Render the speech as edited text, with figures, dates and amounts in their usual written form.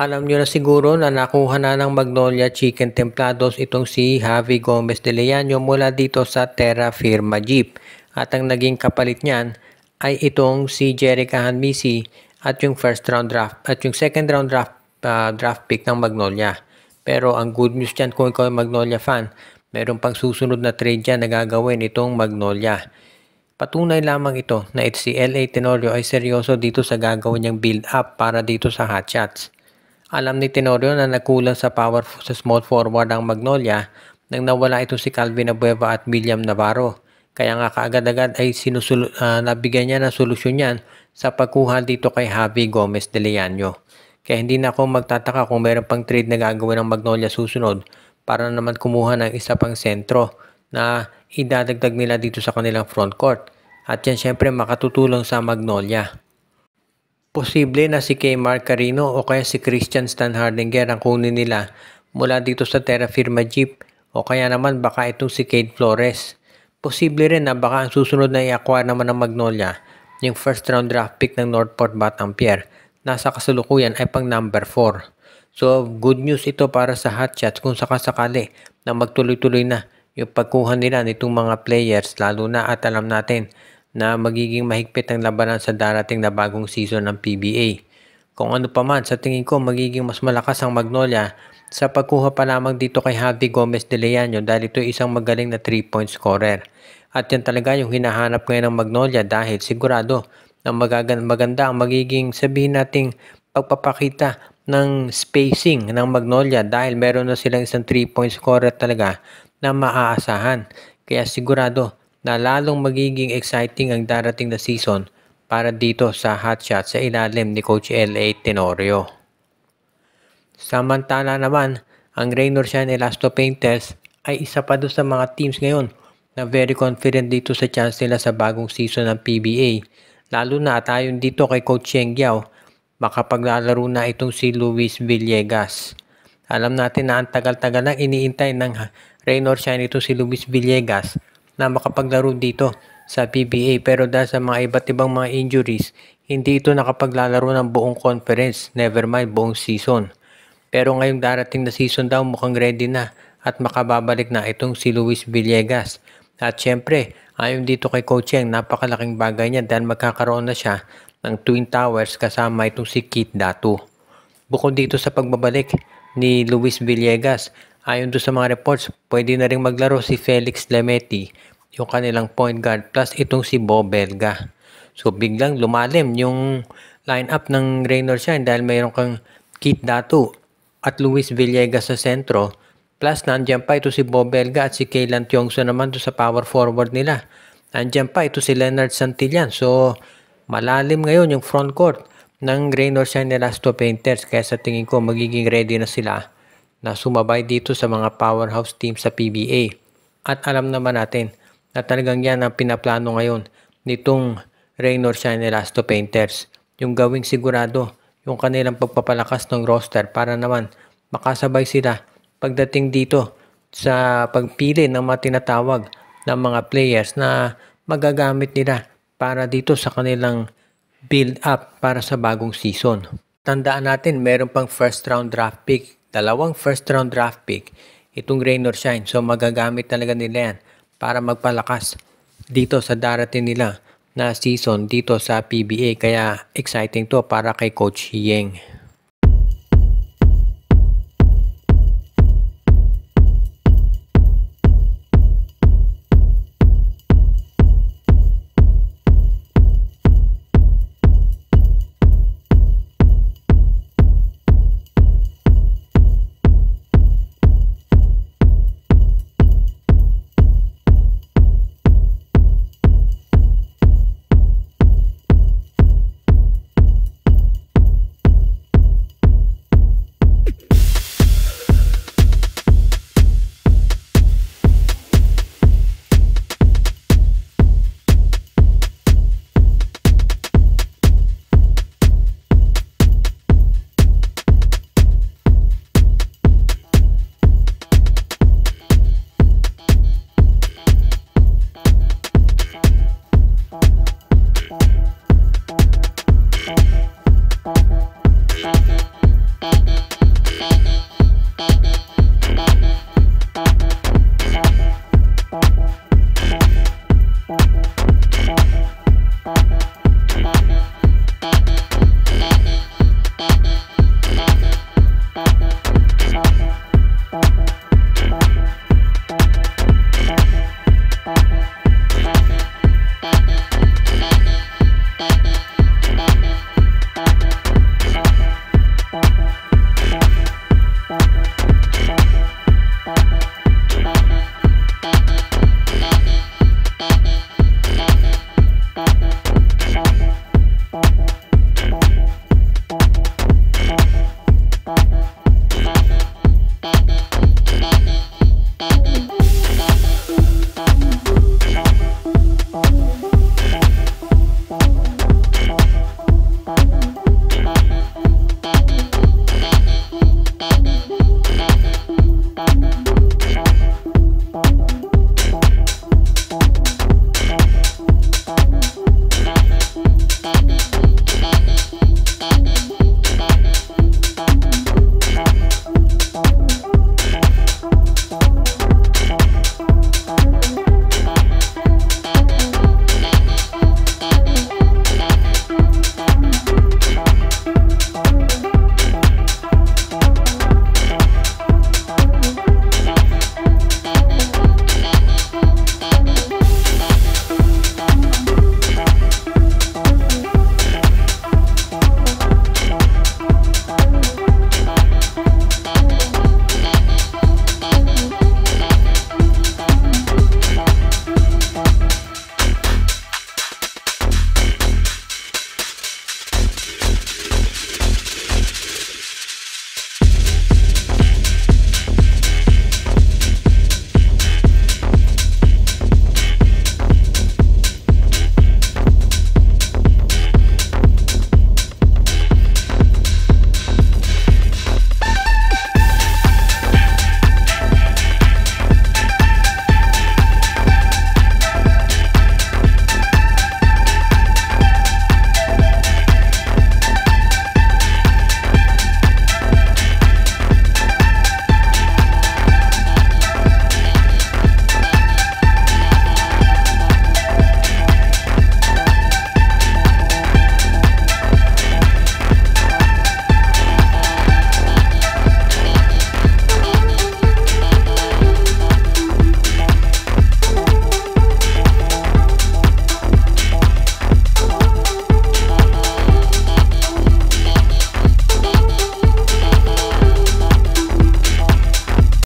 Alam nyo na siguro na nakuha na ng Magnolia Chicken Templados itong si Javi Gomez de Leano mula dito sa Terra Firma Jeep. At ang naging kapalit niyan ay itong si Jerica Hanmisi at yung second round draft pick ng Magnolia. Pero ang good news dyan kung ikaw ay Magnolia fan, meron pang susunod na trade dyan na gagawin itong Magnolia. Patunay lamang ito na si LA Tenorio ay seryoso dito sa gagawin niyang build up para dito sa Hotshots. Alam ni Tenorio na nagkulang sa small forward ang Magnolia nang nawala ito si Calvin Abueva at William Navarro. Kaya nga kaagad-agad ay nabigyan niya ng solusyon yan sa pagkuha dito kay Javi Gomez de Leano. Kaya hindi na ako magtataka kung meron pang trade na gagawin ng Magnolia susunod para naman kumuha ng isa pang sentro na idadagdag nila dito sa kanilang front court. At yan syempre makatutulong sa Magnolia. Posible na si Kmar Carino o kaya si Christian Stan Hardinger ang kunin nila mula dito sa Terra Firma Jeep o kaya naman baka itong si Cade Flores. Posible rin na baka ang susunod na i-acquire naman ng Magnolia yung first round draft pick ng Northport Batangier. Nasa kasalukuyan ay pang number 4. So good news ito para sa Hotshots kung sakasakali na magtuloy-tuloy na yung pagkuha nila nitong mga players, lalo na at alam natin na magiging mahigpit ang labanan sa darating na bagong season ng PBA. Kung ano pa man, sa tingin ko magiging mas malakas ang Magnolia sa pagkuha pa lamang dito kay Javi Gomez de Leano dahil ito ay isang magaling na 3-point scorer. At yan talaga yung hinahanap ngayon ng Magnolia dahil sigurado na maganda ang magiging sabihin nating pagpapakita ng spacing ng Magnolia dahil meron na silang isang 3-point scorer talaga na maaasahan. Kaya sigurado na lalong magiging exciting ang darating na season para dito sa Hotshots sa ilalim ni Coach LA Tenorio. Samantala naman, ang Rain or Shine Elasto Painters ay isa pa doon sa mga teams ngayon na very confident dito sa chance nila sa bagong season ng PBA. Lalo na at ayon dito kay Coach Cheng Yao, makapaglalaro na itong si Luis Villegas. Alam natin na ang tagal-tagal nang iniintay ng Rain or Shine ito si Luis Villegas na makapaglaro dito sa PBA, pero dahil sa mga iba't ibang mga injuries, hindi ito nakapaglalaro ng buong conference, never mind buong season. Pero ngayong darating na season daw mukhang ready na at makababalik na itong si Luis Villegas. At syempre, ayon dito kay Coach Cheng, napakalaking bagay niya dahil magkakaroon na siya ng Twin Towers kasama itong si Keith Datu. Bukod dito sa pagbabalik ni Luis Villegas, ayon doon sa mga reports, pwede na rin maglaro si Felix Lemeti, yung kanilang point guard, plus itong si Bo Belga. So biglang lumalim yung lineup ng Rain or Shine dahil mayroon kang Keith Datu at Luis Villegas sa sentro, plus nandiyan pa ito si Bo Belga at si Kaylan Tiongso naman doon sa power forward nila. Nandiyan pa ito si Leonard Santillan. So malalim ngayon yung front court ng Rain or Shine Elasto Painters, kaya sa tingin ko magiging ready na sila na sumabay dito sa mga powerhouse team sa PBA. At alam naman natin na talagang yan ang pinaplano ngayon nitong Rain or Shine Elasto Painters. Yung gawing sigurado yung kanilang pagpapalakas ng roster para naman makasabay sila pagdating dito sa pagpili ng mga tinatawag ng mga players na magagamit nila para dito sa kanilang build up para sa bagong season. Tandaan natin, meron pang first round draft pick, 2 first round draft pick itong Rain or Shine. So magagamit talaga nila yan para magpalakas dito sa darating nila na season dito sa PBA. Kaya exciting to para kay Coach Yeng. Bye.